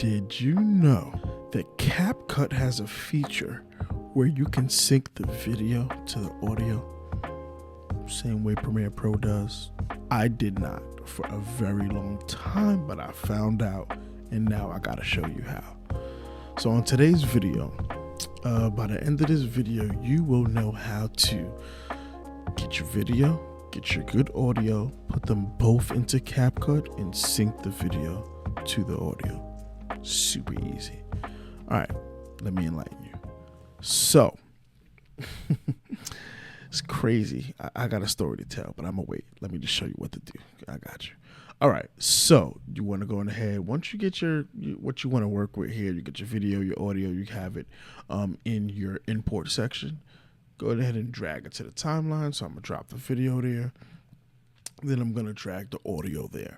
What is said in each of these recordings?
Did you know that CapCut has a feature where you can sync the video to the audio? Same way Premiere Pro does. I did not for a very long time, but I found out, and now I gotta show you how. So on today's video, by the end of this video, you will know how to get your video, get your good audio, put them both into CapCut, and sync the video to the audio. Super easy. All right, let me enlighten you. So, it's crazy. I got a story to tell, but I'm gonna wait. Let me just show you what to do. I got you. All right, so you want to go ahead. Once you get what you want to work with here, you get your video, your audio, you have it in your import section. Go ahead and drag it to the timeline. So I'm gonna drop the video there. Then I'm gonna drag the audio there.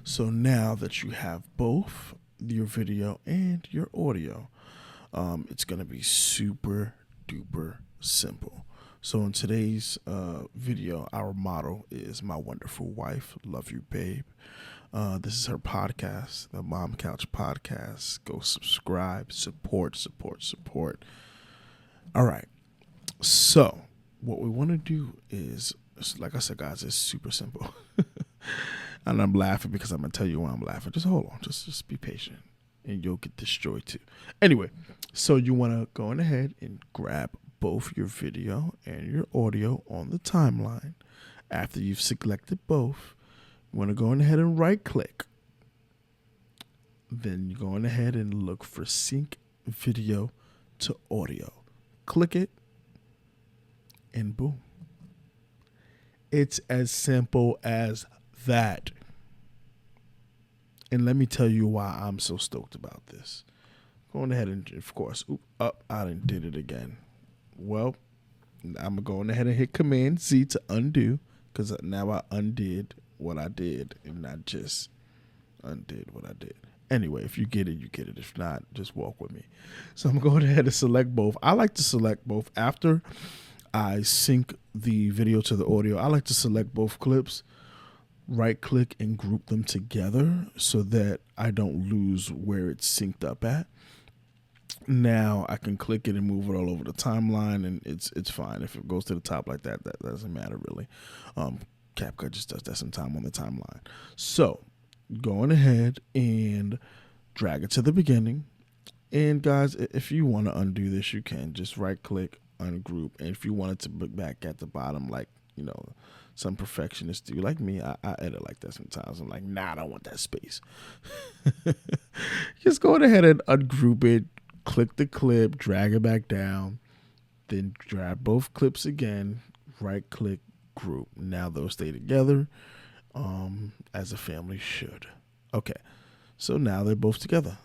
So now that you have both your video and your audio, it's gonna be super duper simple. So in today's video, our motto is "My Wonderful Wife, Love You, Babe." This is her podcast, the Mom Couch Podcast. Go subscribe, support. All right. So what we want to do is, like I said, guys, it's super simple. And I'm laughing because I'm going to tell you why I'm laughing. Just hold on. Just be patient and you'll get destroyed too. Anyway, so you want to go ahead and grab both your video and your audio on the timeline. After you've selected both, you want to go ahead and right click. Then you're going ahead and look for sync video to audio. Click it and boom. It's as simple as that. And let me tell you why I'm so stoked about this. Going ahead and, of course, I done did it again. Well, I'm going ahead and hit Command Z to undo, because now I undid what I did and not just undid what I did. Anyway, if you get it, you get it. If not, just walk with me. So I'm going ahead and select both. I like to select both after I sync the video to the audio. I like to select both clips, right click and group them together so that I don't lose where it's synced up at. Now I can click it and move it all over the timeline, and it's fine. If it goes to the top like that, that doesn't matter really. CapCut just does that sometime on the timeline. So going ahead and drag it to the beginning. And guys, if you want to undo this, you can just right click, ungroup. And if you want it to be back at the bottom, like, you know, some perfectionists do, like me, I edit like that sometimes. I'm like, nah, I don't want that space. Just go ahead and ungroup it, click the clip, drag it back down, then drag both clips again, right click, group. Now they'll stay together as a family should. Okay, so now they're both together.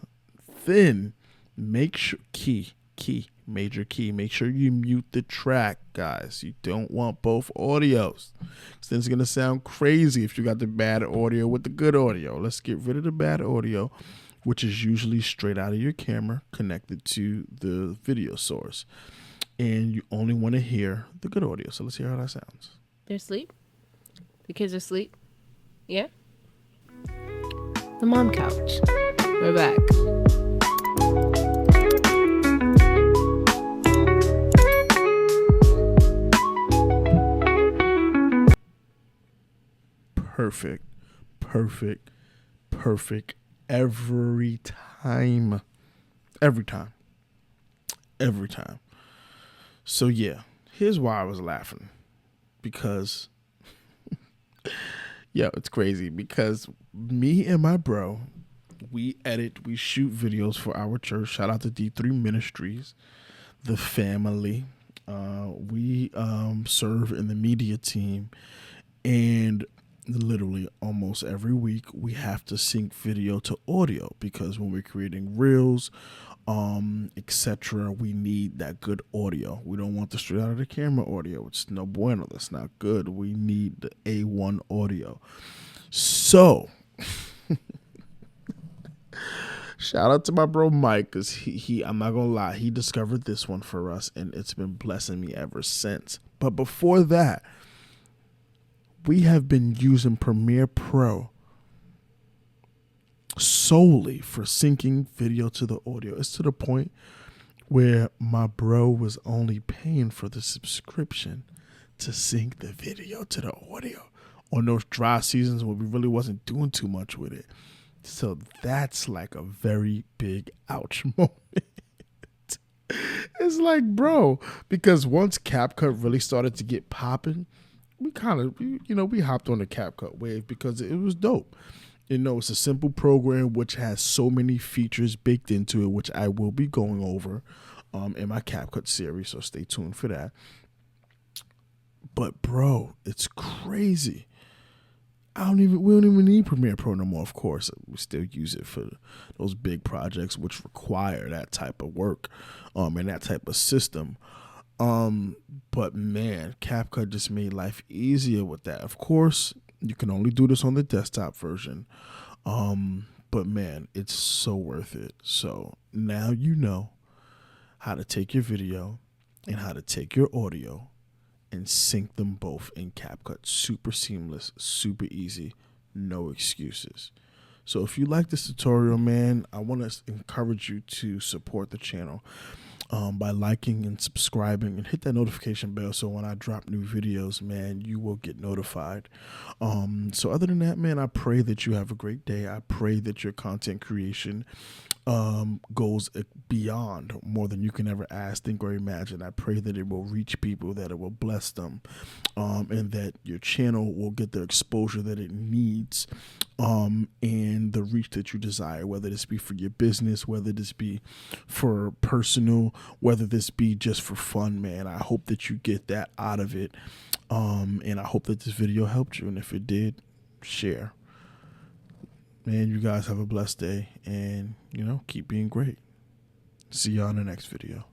Then make sure, major key, make sure you mute the track, guys. You don't want both audios. Then it's going to sound crazy if you got the bad audio with the good audio. Let's get rid of the bad audio, which is usually straight out of your camera connected to the video source. And you only want to hear the good audio. So let's hear how that sounds. They're asleep? The kids are asleep? Yeah? The Mom Couch. We're back. Perfect. Every time. So yeah, here's why I was laughing. Because, yo, it's crazy. Because me and my bro, we shoot videos for our church. Shout out to D3 Ministries, the family. We serve in the media team, and literally almost every week we have to sync video to audio, because when we're creating reels, etc., we need that good audio. We don't want the straight out of the camera audio. It's no bueno. That's not good. We need the A1 audio. So shout out to my bro Mike, because he I'm not gonna lie, he discovered this one for us, and it's been blessing me ever since. But before that, we have been using Premiere Pro solely for syncing video to the audio. It's to the point where my bro was only paying for the subscription to sync the video to the audio on those dry seasons where we really wasn't doing too much with it. So that's like a very big ouch moment. It's like, bro, because once CapCut really started to get popping, we kind of, we hopped on the CapCut wave because it was dope. It's a simple program which has so many features baked into it, which I will be going over in my CapCut series, so stay tuned for that. But bro, it's crazy. We don't even need Premiere Pro no more, of course. We still use it for those big projects which require that type of work and that type of system. But man, CapCut just made life easier with that. Of course, you can only do this on the desktop version. But man, it's so worth it. So now you know how to take your video and how to take your audio and sync them both in CapCut. Super seamless, super easy, no excuses. So if you like this tutorial, man, I want to encourage you to support the channel by liking and subscribing, and hit that notification bell so when I drop new videos, man, you will get notified. So other than that, man, I pray that you have a great day. I pray that your content creation goes beyond more than you can ever ask, think, or imagine. I pray that it will reach people, that it will bless them, and that your channel will get the exposure that it needs, and the reach that you desire, whether this be for your business, whether this be for personal, whether this be just for fun, man. I hope that you get that out of it, and I hope that this video helped you, and if it did, share. Man, you guys have a blessed day, and keep being great. See y'all in the next video.